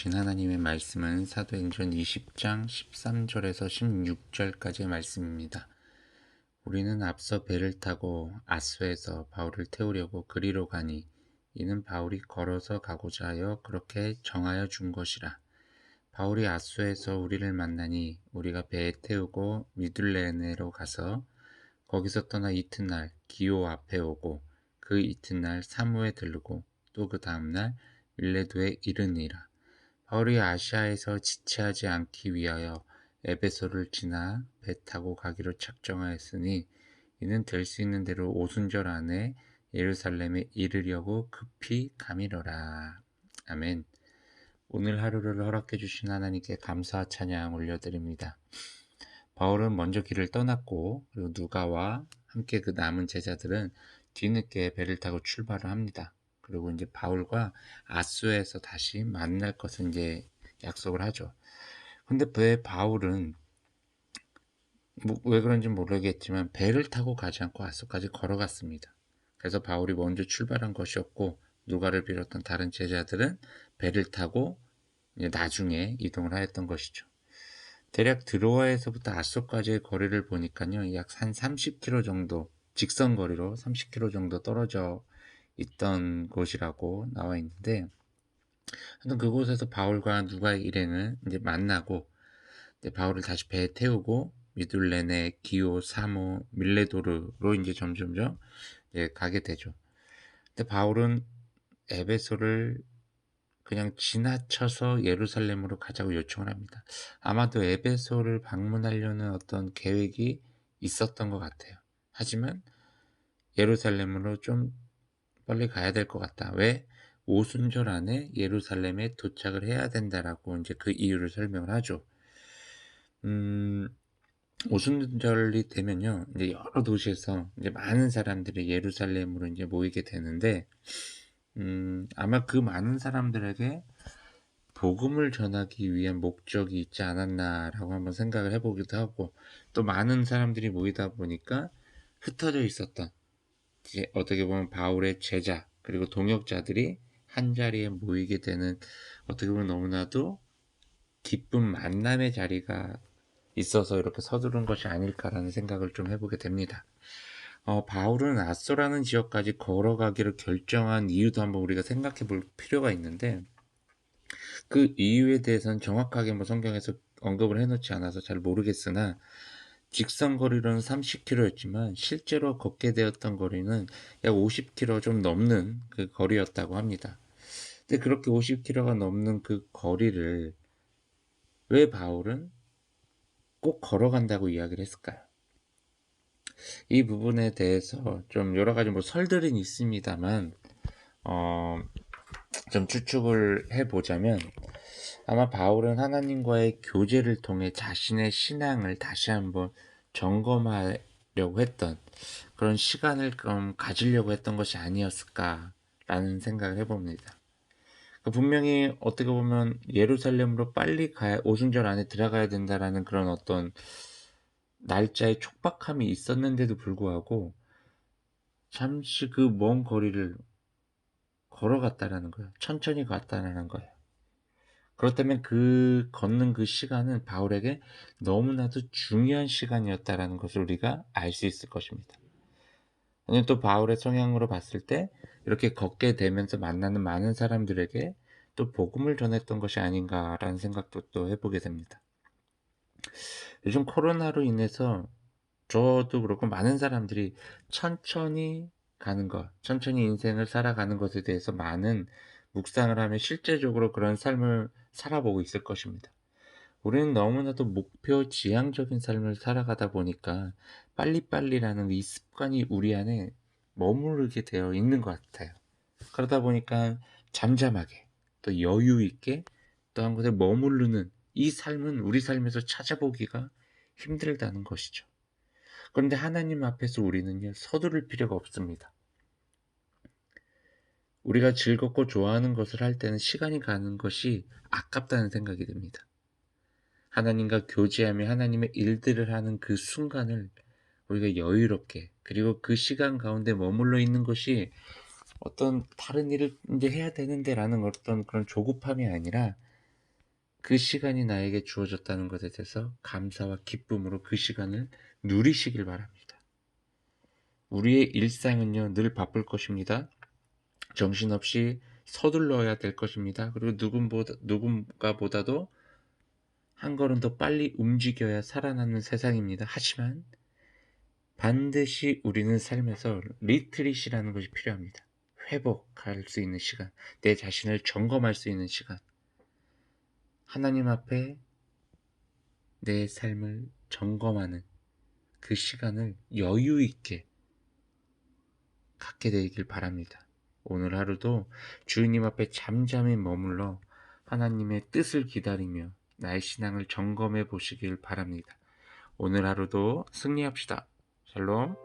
주신 하나님의 말씀은 사도행전 20장 13절에서 16절까지의 말씀입니다. 우리는 앞서 배를 타고 아소에서 바울을 태우려고 그리로 가니 이는 바울이 걸어서 가고자 하여 그렇게 정하여 준 것이라. 바울이 아소에서 우리를 만나니 우리가 배에 태우고 미둘레네로 가서 거기서 떠나 이튿날 기오 앞에 오고 그 이튿날 사무에 들르고 또 그 다음날 밀레도에 이르니라. 바울이 아시아에서 지체하지 않기 위하여 에베소를 지나 배 타고 가기로 작정하였으니 이는 될 수 있는 대로 오순절 안에 예루살렘에 이르려고 급히 가미러라. 아멘. 오늘 하루를 허락해 주신 하나님께 감사와 찬양 올려드립니다. 바울은 먼저 길을 떠났고 그리고 누가와 함께 그 남은 제자들은 뒤늦게 배를 타고 출발을 합니다. 그리고 이제 바울과 아소에서 다시 만날 것을 이제 약속을 하죠. 근데 왜 바울은 왜 그런지 모르겠지만 배를 타고 가지 않고 아소까지 걸어갔습니다. 그래서 바울이 먼저 출발한 것이었고 누가를 비롯한 다른 제자들은 배를 타고 이제 나중에 이동을 하였던 것이죠. 대략 드로아에서부터 아소까지의 거리를 보니까요, 약 한 30km 정도, 직선 거리로 30km 정도 떨어져 있던 곳이라고 나와 있는데, 하여튼 그곳에서 바울과 누가의 일행은 이제 만나고, 이제 바울을 다시 배에 태우고, 미둘레네, 기오, 사모, 밀레도르로 이제 점점점 이제 가게 되죠. 근데 바울은 에베소를 그냥 지나쳐서 예루살렘으로 가자고 요청을 합니다. 아마도 에베소를 방문하려는 어떤 계획이 있었던 것 같아요. 하지만 예루살렘으로 좀 빨리 가야 될 것 같다. 왜? 오순절 안에 예루살렘에 도착을 해야 된다라고 이제 그 이유를 설명을 하죠. 오순절이 되면요, 이제 여러 도시에서 이제 많은 사람들이 예루살렘으로 이제 모이게 되는데, 아마 그 많은 사람들에게 복음을 전하기 위한 목적이 있지 않았나라고 한번 생각을 해보기도 하고, 또 많은 사람들이 모이다 보니까 흩어져 있었던, 이제 어떻게 보면 바울의 제자 그리고 동역자들이 한 자리에 모이게 되는, 어떻게 보면 너무나도 기쁜 만남의 자리가 있어서 이렇게 서두른 것이 아닐까라는 생각을 좀 해보게 됩니다. 바울은 아소라는 지역까지 걸어가기를 결정한 이유도 한번 우리가 생각해 볼 필요가 있는데, 그 이유에 대해서는 정확하게 성경에서 언급을 해놓지 않아서 잘 모르겠으나, 직선 거리로는 30km였지만 실제로 걷게 되었던 거리는 약 50km 좀 넘는 그 거리였다고 합니다. 근데 그렇게 50km가 넘는 그 거리를 왜 바울은 꼭 걸어간다고 이야기를 했을까요? 이 부분에 대해서 좀 여러 가지 설들은 있습니다만, 좀 추측을 해보자면, 아마 바울은 하나님과의 교제를 통해 자신의 신앙을 다시 한번 점검하려고 했던 그런 시간을 좀 가지려고 했던 것이 아니었을까라는 생각을 해봅니다. 분명히 어떻게 보면 예루살렘으로 빨리 오순절 안에 들어가야 된다라는 그런 어떤 날짜의 촉박함이 있었는데도 불구하고 잠시 그 먼 거리를 걸어갔다라는 거예요. 천천히 갔다라는 거예요. 그렇다면 그 걷는 그 시간은 바울에게 너무나도 중요한 시간이었다라는 것을 우리가 알 수 있을 것입니다. 또 바울의 성향으로 봤을 때 이렇게 걷게 되면서 만나는 많은 사람들에게 또 복음을 전했던 것이 아닌가라는 생각도 또 해보게 됩니다. 요즘 코로나로 인해서 저도 그렇고 많은 사람들이 천천히 가는 것, 천천히 인생을 살아가는 것에 대해서 많은 묵상을 하며 실제적으로 그런 삶을 살아보고 있을 것입니다. 우리는 너무나도 목표 지향적인 삶을 살아가다 보니까 빨리빨리라는 이 습관이 우리 안에 머무르게 되어 있는 것 같아요. 그러다 보니까 잠잠하게 또 여유 있게 또 한 곳에 머무르는 이 삶은 우리 삶에서 찾아보기가 힘들다는 것이죠. 그런데 하나님 앞에서 우리는요, 서두를 필요가 없습니다. 우리가 즐겁고 좋아하는 것을 할 때는 시간이 가는 것이 아깝다는 생각이 듭니다. 하나님과 교제하며 하나님의 일들을 하는 그 순간을 우리가 여유롭게, 그리고 그 시간 가운데 머물러 있는 것이 어떤 다른 일을 이제 해야 되는데 라는 어떤 그런 조급함이 아니라 그 시간이 나에게 주어졌다는 것에 대해서 감사와 기쁨으로 그 시간을 누리시길 바랍니다. 우리의 일상은요, 늘 바쁠 것입니다. 정신없이 서둘러야 될 것입니다. 그리고 누군가보다도 한 걸음 더 빨리 움직여야 살아남는 세상입니다. 하지만 반드시 우리는 삶에서 리트릿이라는 것이 필요합니다. 회복할 수 있는 시간, 내 자신을 점검할 수 있는 시간, 하나님 앞에 내 삶을 점검하는 그 시간을 여유 있게 갖게 되길 바랍니다. 오늘 하루도 주님 앞에 잠잠히 머물러 하나님의 뜻을 기다리며 나의 신앙을 점검해 보시길 바랍니다. 오늘 하루도 승리합시다. 샬롬.